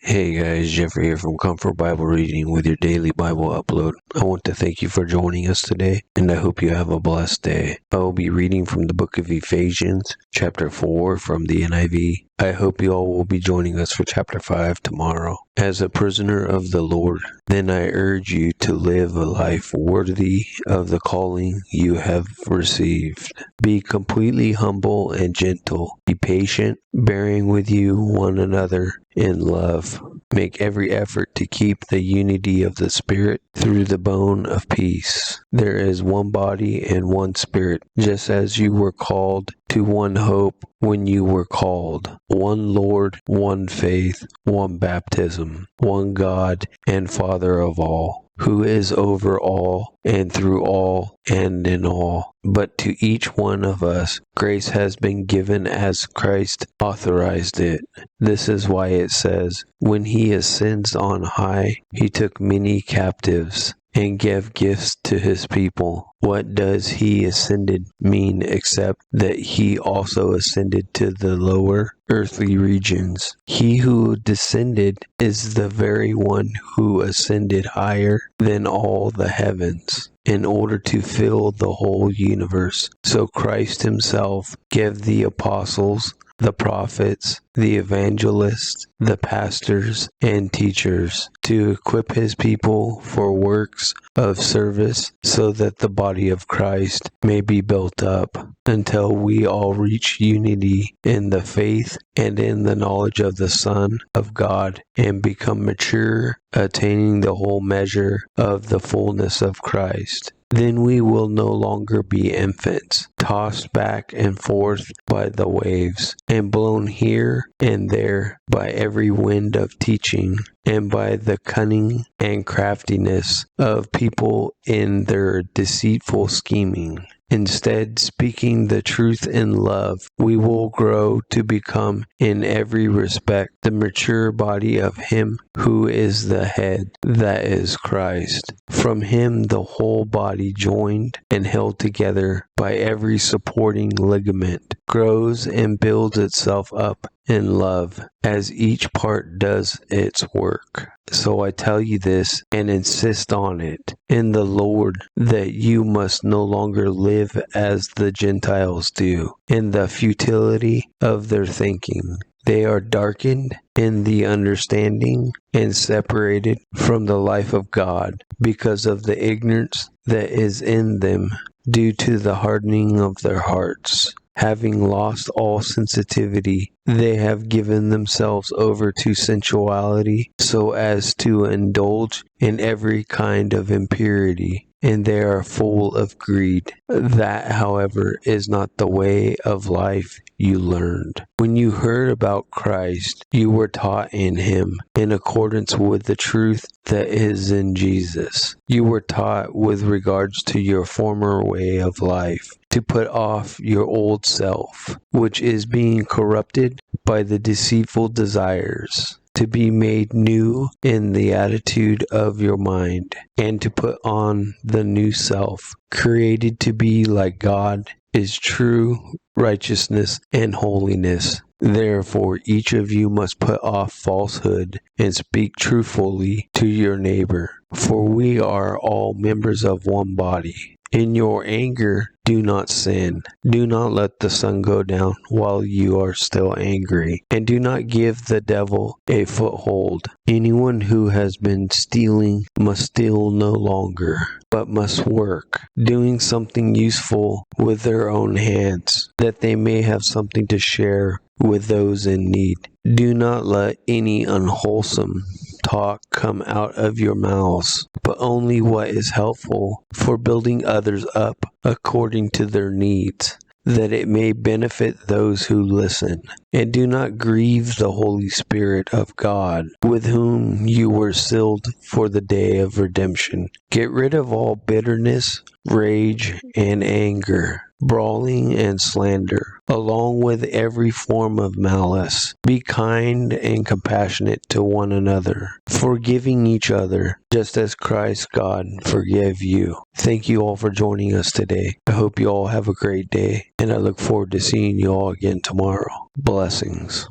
Hey guys, Jeffery here from Comfort Bible Reading with your daily Bible upload. I want to thank you for joining us today, and I hope you have a blessed day. I will be reading from the book of Ephesians, chapter 4 from the NIV. I hope you all will be joining us for chapter 5 tomorrow. As a prisoner of the Lord, then I urge you to live a life worthy of the calling you have received. Be completely humble and gentle. Be patient, bearing with you one another in love. Make every effort to keep the unity of the Spirit through the bond of peace. There is one body and one Spirit, just as you were called to one hope when you were called. One Lord, one faith, one baptism, one God and Father of all, who is over all and through all and in all. But to each one of us, grace has been given as Christ authorized it. This is why it says, when he ascends on high, he took many captives and gave gifts to his people. What does he ascended mean except that he also ascended to the lower earthly regions? He who descended is the very one who ascended higher than all the heavens, in order to fill the whole universe. So Christ himself gave the apostles, the prophets, the evangelists, the pastors, and teachers to equip his people for works of service, so that the body of Christ may be built up until we all reach unity in the faith and in the knowledge of the Son of God and become mature, attaining the whole measure of the fullness of Christ. Then we will no longer be infants, tossed back and forth by the waves, and blown here and there by every wind of teaching, and by the cunning and craftiness of people in their deceitful scheming. Instead, speaking the truth in love, we will grow to become, in every respect, the mature body of Him who is the head, that is Christ. From Him the whole body, joined and held together by every supporting ligament, grows and builds itself up in love, as each part does its work. So I tell you this and insist on it in the Lord, that you must no longer live as the Gentiles do, in the futility of their thinking. They are darkened in the understanding and separated from the life of God because of the ignorance that is in them due to the hardening of their hearts. Having lost all sensitivity, they have given themselves over to sensuality so as to indulge in every kind of impurity, and they are full of greed. That, however, is not the way of life you learned. When you heard about Christ, you were taught in Him, in accordance with the truth that is in Jesus. You were taught with regards to your former way of life, to put off your old self, which is being corrupted by the deceitful desires, to be made new in the attitude of your mind, and to put on the new self, created to be like God, is true righteousness and holiness. Therefore, each of you must put off falsehood and speak truthfully to your neighbor, for we are all members of one body. In your anger, do not sin. Do not let the sun go down while you are still angry, and do not give the devil a foothold. Anyone who has been stealing must steal no longer, but must work, doing something useful with their own hands, that they may have something to share with those in need. Do not let any unwholesome talk come out of your mouths, but only what is helpful for building others up according to their needs, that it may benefit those who listen. And do not grieve the Holy Spirit of God, with whom you were sealed for the day of redemption. Get rid of all bitterness, rage, and anger, brawling and slander, along with every form of malice. Be kind and compassionate to one another, forgiving each other, just as Christ God forgave you. Thank you all for joining us today. I hope you all have a great day, and I look forward to seeing you all again tomorrow. Blessings.